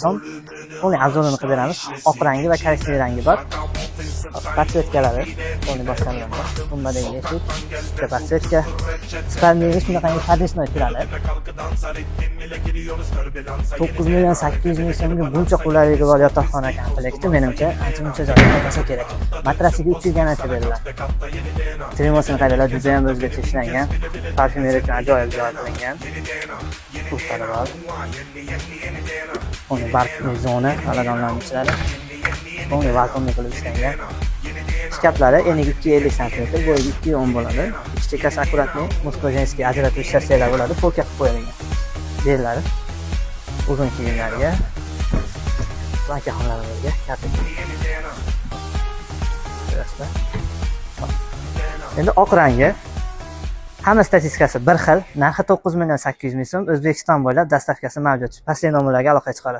so'm to'liq obzorini qilib beramiz. Oq rangi va korичневый rangi bor. Podsvetkalari to'liq boshlanadi. Bombadagi eshik, podsvetka. Spalniga shunaqangi подвесной turadi. 9.800.000 so'mga buncha qulaylik bor yotoqxona komplekti menimcha ancha-muncha joy topsa kerak. Matrasiga 300 ga ancha beriladi. Tremosini qaranglar, juda ham o'zgacha ishlangan. Parfyumeriya uchun ajoyib joy qilingan. Qulflari bor. Uni balkon zona, xonadonlarning ichlari. Uni balkonni qilib ishlangan. Shkaflari eniga 250 sm, bo'yiga 210 bo'ladi. Ikki chekkasi akkuratni Moskvajenskiy ajratish shassiylar bo'ladi, polka qilib qo'yilgan. Belari uzun kiyimlarga, bankaxonalarga, karton. Endi oq rangi. Hamma statistikasi bir xil. Narxi 9.800.000 so'm. O'zbekiston bo'ylab dastavkasi mavjud. Pastli nomerlarga aloqa chiqarasiz.